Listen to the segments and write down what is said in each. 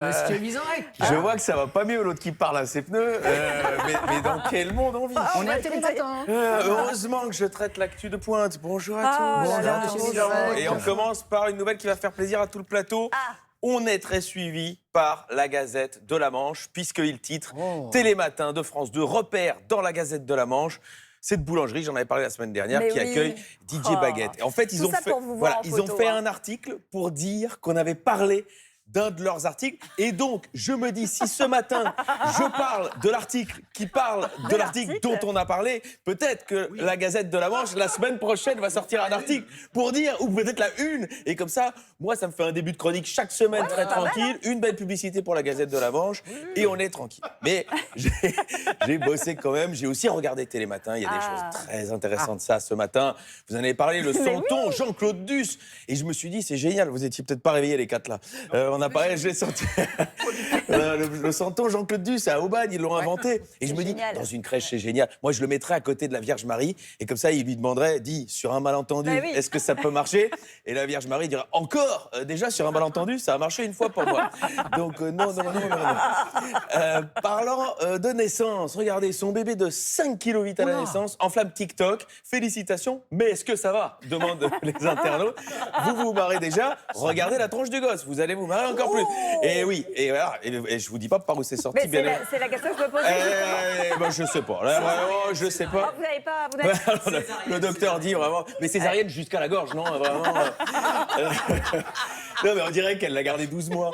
Monsieur Vizorek. Je vois que ça va pas mieux l'autre qui parle à ses pneus, mais dans quel monde on vit? On est à Télématin. Heureusement que je traite l'actu de pointe. Bonjour à Ah, tous. là là, Bonjour, monsieur Vizorek. Vizorek. Et on commence par une nouvelle qui va faire plaisir à tout le plateau. On est très suivi par la Gazette de la Manche, puisqu'il titre Télématin de France 2 repère dans la Gazette de la Manche. Cette boulangerie, j'en avais parlé la semaine dernière, Mais qui oui. accueille DJ Oh. Baguette. Et en fait, ils Tout ont ça fait, pour vous voir en ils ont photo, fait hein. un article pour dire qu'on avait parlé d'un de leurs articles. Et donc, je me dis, si ce matin, je parle de l'article qui parle de l'article dont on a parlé, peut-être que la Gazette de la Manche, la semaine prochaine, va sortir un article pour dire, ou peut-être la une. Et comme ça, moi, ça me fait un début de chronique chaque semaine très tranquille, une belle publicité pour la Gazette de la Manche, et on est tranquille. Mais j'ai bossé quand même, j'ai aussi regardé Télématin, il y a des choses très intéressantes ça ce matin. Vous en avez parlé, le Santon, Jean-Claude Duss. Et je me suis dit, c'est génial, vous étiez peut-être pas réveillés les quatre là. On a parlé, je l'ai senti. Le Santon, Jean-Claude Duss, à Aubagne, ils l'ont inventé. Et je me dis, génial. dans une crèche, c'est génial. Moi, je le mettrais à côté de la Vierge Marie. Et comme ça, il lui demanderait, dis, sur un malentendu, Bah oui. est-ce que ça peut marcher? Et la Vierge Marie dirait, encore déjà, sur un malentendu, ça a marché une fois pour moi. Donc, non. Parlant de naissance, regardez, son bébé de 5,8 kg à la naissance, enflamme TikTok. Félicitations, mais est-ce que ça va? Demandent les internautes. Vous vous marrez déjà, regardez la tronche du gosse, vous allez vous marrer encore plus. Et oui, et voilà, et je vous dis pas par où c'est sorti, Mais bien c'est la question que je me pose. je sais pas, là, vraiment, je sais pas. Oh, vous n'avez pas. Vous n'avez- Alors, le docteur dit vraiment, mais césarienne jusqu'à la gorge, non, vraiment. Non, mais on dirait qu'elle l'a gardé 12 mois.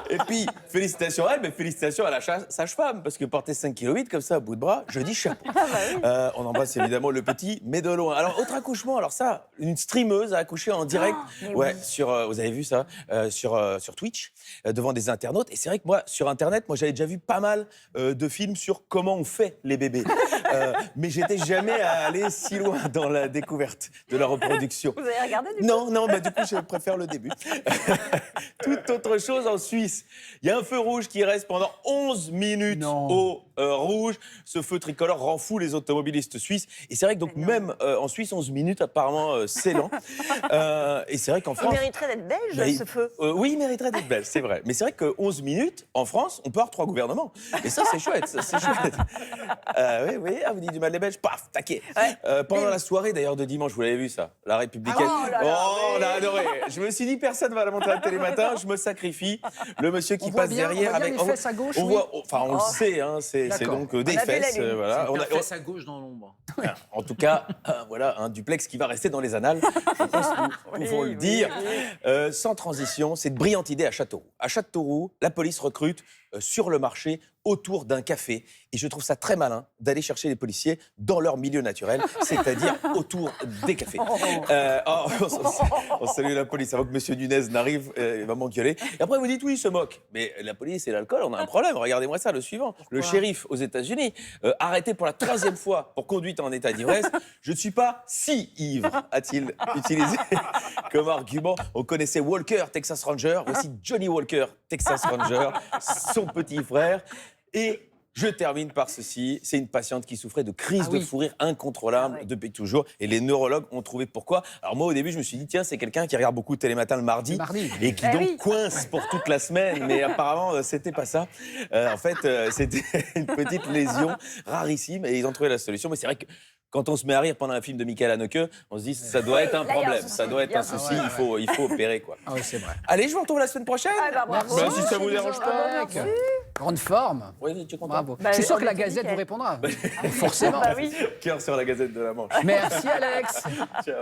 Et puis, félicitations à elle, mais félicitations à la sage-femme, parce que porter 5,8 kg comme ça, à bout de bras, je dis chapeau. On embrasse évidemment le petit, mais de loin. Alors, autre accouchement, alors ça, une streameuse a accouché en direct, vous avez vu ça, sur Twitch, devant des internautes. Et c'est vrai que moi, sur Internet, j'avais déjà vu pas mal de films sur comment on fait les bébés. Mais j'étais jamais allé si loin dans la découverte de la reproduction. Vous avez regardé du coup? Non, du coup, je préfère le début. Toute autre chose en Suisse. Il y a un feu rouge qui reste pendant 11 minutes au rouge. Ce feu tricolore rend fou les automobilistes suisses. Et c'est vrai que donc même en Suisse, 11 minutes, apparemment, c'est lent. Et c'est vrai qu'en Il France... mériterait d'être belge, ce feu. oui, il mériterait d'être belge, c'est vrai. Mais c'est vrai que 11 minutes, en France, on peut avoir 3 gouvernements. Et ça, c'est chouette. C'est chouette. Oui, vous dites du mal des Belges, paf, taquet. Pendant la soirée, d'ailleurs, de dimanche, vous l'avez vu, ça, la Républicaine. Oh là là, on a adoré. Je me suis dit, personne ne va la montrer à la Télématin, je me sacrifie. Le monsieur qui On voit passe bien, derrière on voit bien avec... les fesses à gauche, on oui. voit, enfin, on le sait, hein, c'est D'accord. donc des On a vu la fesses. lune. Voilà. On a fait à gauche dans l'ombre. En tout cas, voilà, un duplex qui va rester dans les annales. Je pense que nous pouvons le dire. Sans transition, c'est une brillante idée à Châteauroux. À Châteauroux, la police recrute sur le marché autour d'un café. Et je trouve ça très malin d'aller chercher les policiers dans leur milieu naturel, c'est-à-dire autour des cafés. On salue la police avant que M. Nunez n'arrive, il va m'engueuler. Et après, vous dites oui, il se moque. Mais la police et l'alcool, on a un problème. Regardez-moi ça, le suivant. Le shérif aux États-Unis, arrêté pour la 3e fois pour conduite en état d'ivresse. Je ne suis pas si ivre, a-t-il utilisé comme argument. On connaissait Walker, Texas Ranger. Voici Johnny Walker, Texas Ranger, son petit frère. Et je termine par ceci. C'est une patiente qui souffrait de crise de fou rire incontrôlable depuis toujours. Et les neurologues ont trouvé pourquoi. Alors moi, au début, je me suis dit, tiens, c'est quelqu'un qui regarde beaucoup Télématin le mardi. Et qui donc coince pour toute la semaine. Mais apparemment, c'était pas ça. En fait, c'était une petite lésion rarissime. Et ils ont trouvé la solution. Mais c'est vrai que quand on se met à rire pendant un film de Michael Haneke, on se dit, ça doit être un là, il y a un problème. souci. Ça doit être un souci. Il faut opérer, quoi. Ah oui, c'est vrai. Allez, je vous retrouve la semaine prochaine. Bravo. Si ça vous dérange pas. Grande forme. Oui, tu es content? Bravo. Bah, je suis sûr on que la est Gazette nickel. vous répondra. Forcément. Bah oui. Cœur sur la Gazette de la Manche. Merci Alex. Ciao.